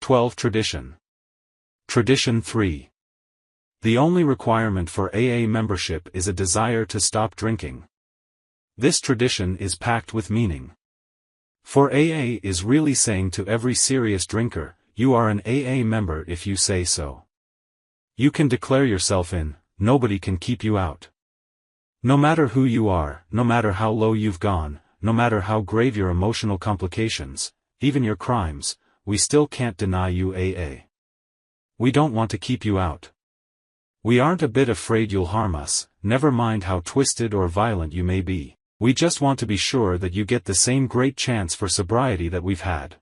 12 Tradition. Tradition 3. The only requirement for AA membership is a desire to stop drinking. This tradition is packed with meaning. For AA is really saying to every serious drinker, you are an AA member if you say so. You can declare yourself in, nobody can keep you out. No matter who you are, no matter how low you've gone, no matter how grave your emotional complications, even your crimes, we still can't deny you AA. We don't want to keep you out. We aren't a bit afraid you'll harm us, never mind how twisted or violent you may be. We just want to be sure that you get the same great chance for sobriety that we've had.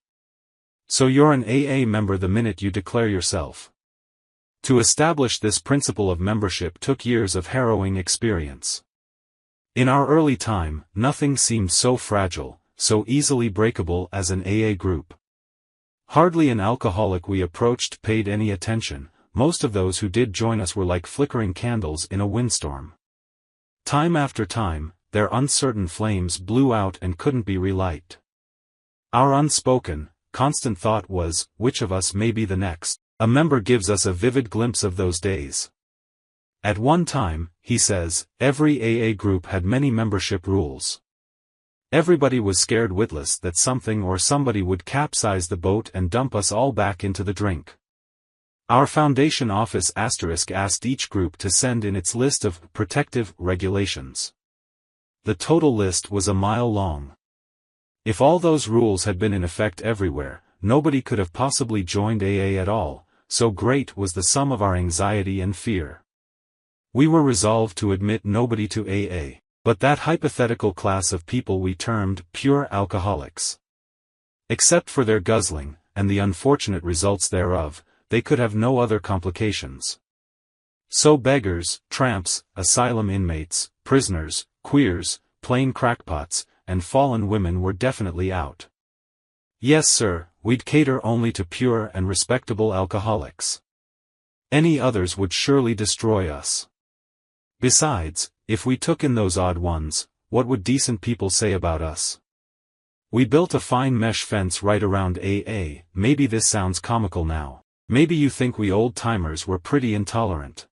So you're an AA member the minute you declare yourself. To establish this principle of membership took years of harrowing experience. In our early time, nothing seemed so fragile, so easily breakable as an AA group. Hardly an alcoholic we approached paid any attention. Most of those who did join us were like flickering candles in a windstorm. Time after time, their uncertain flames blew out and couldn't be relighted. Our unspoken, constant thought was, which of us may be the next? A member gives us a vivid glimpse of those days. At one time, he says, every AA group had many membership rules. Everybody was scared witless that something or somebody would capsize the boat and dump us all back into the drink. Our foundation office * asked each group to send in its list of protective regulations. The total list was a mile long. If all those rules had been in effect everywhere, nobody could have possibly joined AA at all, so great was the sum of our anxiety and fear. We were resolved to admit nobody to AA, but that hypothetical class of people we termed pure alcoholics. Except for their guzzling, and the unfortunate results thereof, they could have no other complications. So beggars, tramps, asylum inmates, prisoners, queers, plain crackpots, and fallen women were definitely out. Yes sir, we'd cater only to pure and respectable alcoholics. Any others would surely destroy us. Besides, if we took in those odd ones, what would decent people say about us? We built a fine mesh fence right around AA. Maybe this sounds comical now. Maybe you think we old-timers were pretty intolerant.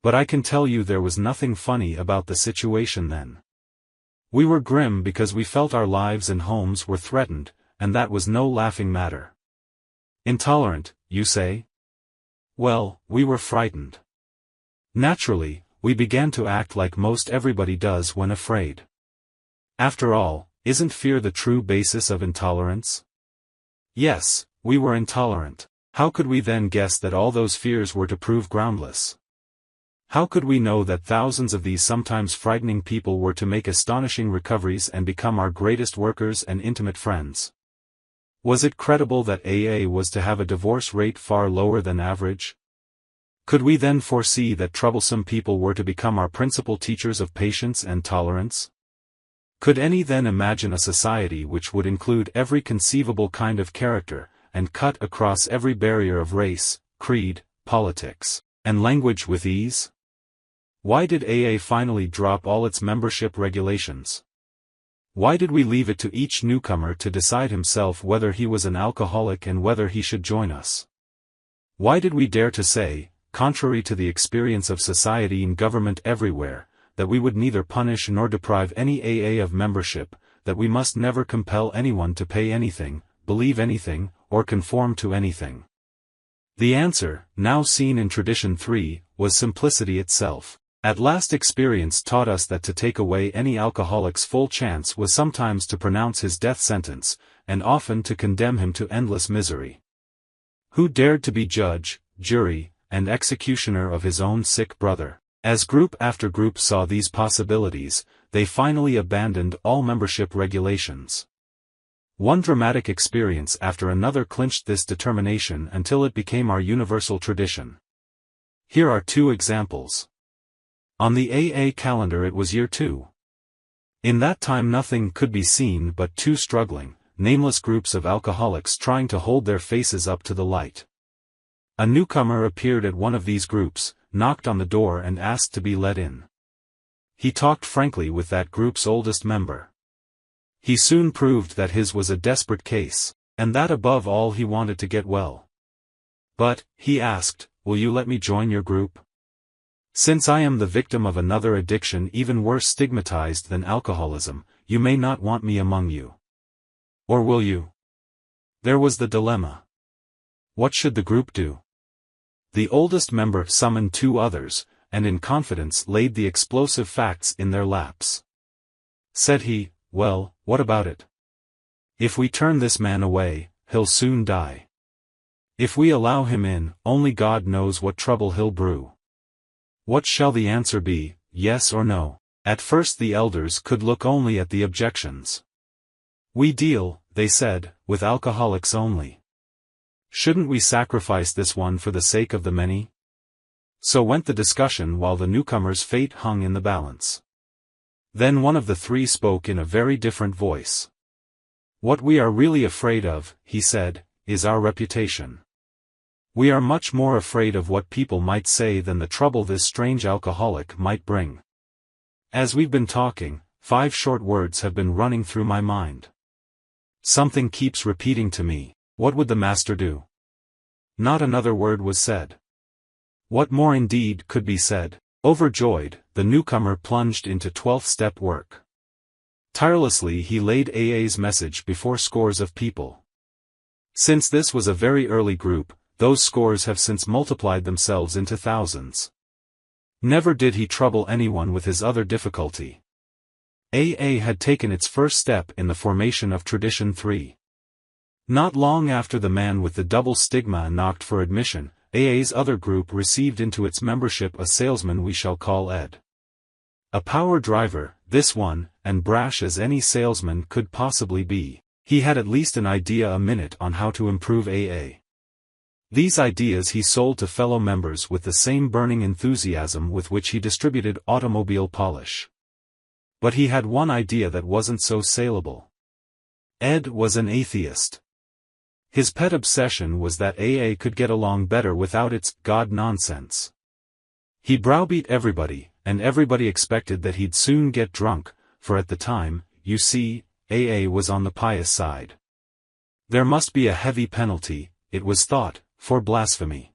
But I can tell you there was nothing funny about the situation then. We were grim because we felt our lives and homes were threatened, and that was no laughing matter. Intolerant, you say? Well, we were frightened. Naturally, we began to act like most everybody does when afraid. After all, isn't fear the true basis of intolerance? Yes, we were intolerant. How could we then guess that all those fears were to prove groundless? How could we know that thousands of these sometimes frightening people were to make astonishing recoveries and become our greatest workers and intimate friends? Was it credible that AA was to have a divorce rate far lower than average? Could we then foresee that troublesome people were to become our principal teachers of patience and tolerance? Could any then imagine a society which would include every conceivable kind of character, and cut across every barrier of race, creed, politics, and language with ease? Why did AA finally drop all its membership regulations? Why did we leave it to each newcomer to decide himself whether he was an alcoholic and whether he should join us? Why did we dare to say, contrary to the experience of society and government everywhere, that we would neither punish nor deprive any AA of membership, that we must never compel anyone to pay anything, believe anything, or conform to anything? The answer, now seen in Tradition 3, was simplicity itself. At last experience taught us that to take away any alcoholic's full chance was sometimes to pronounce his death sentence, and often to condemn him to endless misery. Who dared to be judge, jury, and executioner of his own sick brother? As group after group saw these possibilities, they finally abandoned all membership regulations. One dramatic experience after another clinched this determination until it became our universal tradition. Here are two examples. On the AA calendar it was year 2. In that time nothing could be seen but two struggling, nameless groups of alcoholics trying to hold their faces up to the light. A newcomer appeared at one of these groups, knocked on the door and asked to be let in. He talked frankly with that group's oldest member. He soon proved that his was a desperate case. and that above all he wanted to get well. But, he asked, will you let me join your group? Since I am the victim of another addiction even worse stigmatized than alcoholism, you may not want me among you. Or will you? There was the dilemma. What should the group do? The oldest member summoned 2 others, and in confidence laid the explosive facts in their laps. Said he, well, what about it? If we turn this man away, he'll soon die. If we allow him in, only God knows what trouble he'll brew. What shall the answer be, yes or no? At first the elders could look only at the objections. We deal, they said, with alcoholics only. Shouldn't we sacrifice this one for the sake of the many? So went the discussion while the newcomer's fate hung in the balance. Then one of the 3 spoke in a very different voice. What we are really afraid of, he said, is our reputation. We are much more afraid of what people might say than the trouble this strange alcoholic might bring. As we've been talking, 5 short words have been running through my mind. Something keeps repeating to me, what would the master do? Not another word was said. What more indeed could be said? Overjoyed, the newcomer plunged into 12th-step work. Tirelessly he laid AA's message before scores of people. Since this was a very early group, those scores have since multiplied themselves into thousands. Never did he trouble anyone with his other difficulty. AA had taken its first step in the formation of Tradition 3. Not long after the man with the double stigma knocked for admission, AA's other group received into its membership a salesman we shall call Ed. A power driver, this one, and brash as any salesman could possibly be. He had at least an idea a minute on how to improve AA. These ideas he sold to fellow members with the same burning enthusiasm with which he distributed automobile polish. But he had one idea that wasn't so saleable. Ed was an atheist. His pet obsession was that AA could get along better without its God nonsense. He browbeat everybody, and everybody expected that he'd soon get drunk, for at the time, you see, AA was on the pious side. There must be a heavy penalty, it was thought, for blasphemy.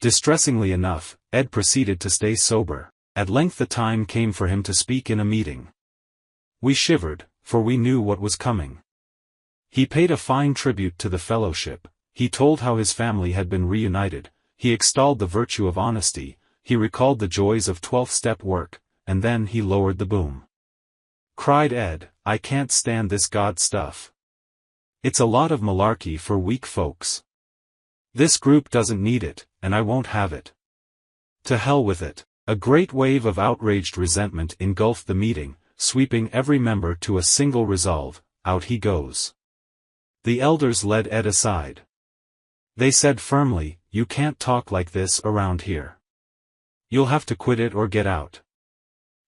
Distressingly enough, Ed proceeded to stay sober. At length the time came for him to speak in a meeting. We shivered, for we knew what was coming. He paid a fine tribute to the fellowship, he told how his family had been reunited, he extolled the virtue of honesty, he recalled the joys of 12th-step work, and then he lowered the boom. Cried Ed, I can't stand this God stuff. It's a lot of malarkey for weak folks. This group doesn't need it, and I won't have it. To hell with it. A great wave of outraged resentment engulfed the meeting, sweeping every member to a single resolve, out he goes. The elders led Ed aside. They said firmly, you can't talk like this around here. You'll have to quit it or get out.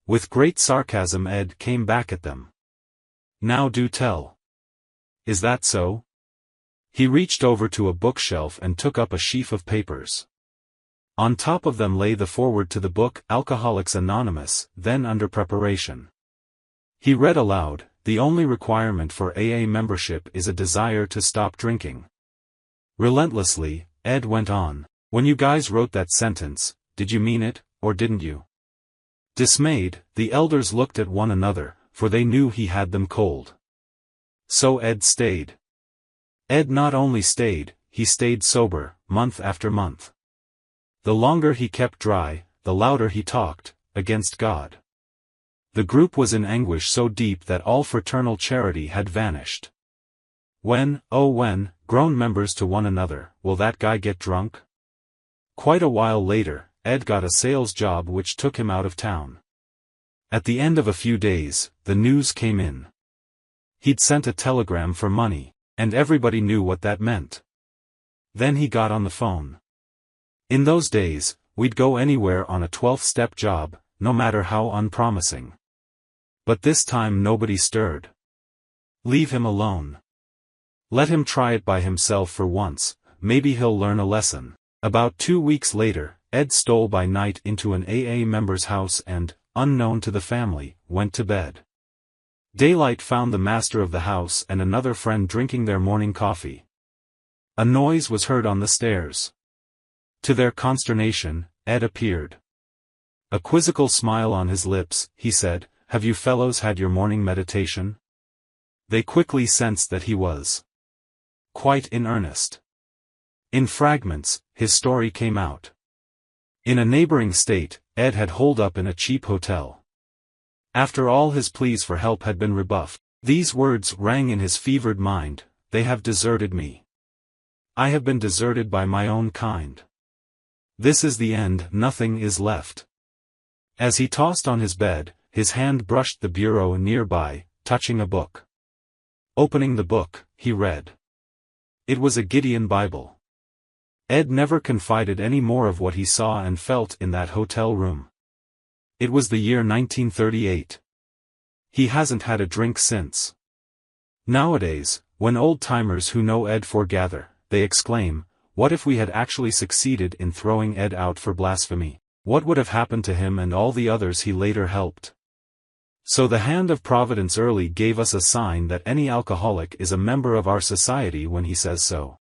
With great sarcasm Ed came back at them. Now do tell. Is that so? He reached over to a bookshelf and took up a sheaf of papers. On top of them lay the foreword to the book Alcoholics Anonymous, then under preparation. He read aloud, the only requirement for AA membership is a desire to stop drinking. Relentlessly, Ed went on, when you guys wrote that sentence, did you mean it, or didn't you? Dismayed, the elders looked at one another, for they knew he had them cold. So Ed stayed. Ed not only stayed, he stayed sober, month after month. The longer he kept dry, the louder he talked, against God. The group was in anguish so deep that all fraternal charity had vanished. When, oh when, groaned members to one another, will that guy get drunk? Quite a while later, Ed got a sales job which took him out of town. At the end of a few days, the news came in. He'd sent a telegram for money, and everybody knew what that meant. Then he got on the phone. In those days, we'd go anywhere on a 12th-step job, no matter how unpromising. But this time nobody stirred. Leave him alone. Let him try it by himself for once, maybe he'll learn a lesson. About 2 weeks later, Ed stole by night into an AA member's house and, unknown to the family, went to bed. Daylight found the master of the house and another friend drinking their morning coffee. A noise was heard on the stairs. To their consternation, Ed appeared. A quizzical smile on his lips, he said, "Have you fellows had your morning meditation?" They quickly sensed that he was quite in earnest. In fragments, his story came out. In a neighboring state, Ed had holed up in a cheap hotel. After all his pleas for help had been rebuffed, these words rang in his fevered mind: "They have deserted me. I have been deserted by my own kind. This is the end, nothing is left." As he tossed on his bed, his hand brushed the bureau nearby, touching a book. Opening the book, he read. It was a Gideon Bible. Ed never confided any more of what he saw and felt in that hotel room. It was the year 1938. He hasn't had a drink since. Nowadays, when old-timers who know Ed foregather, they exclaim, "What if we had actually succeeded in throwing Ed out for blasphemy? What would have happened to him and all the others he later helped?" So the hand of Providence early gave us a sign that any alcoholic is a member of our society when he says so.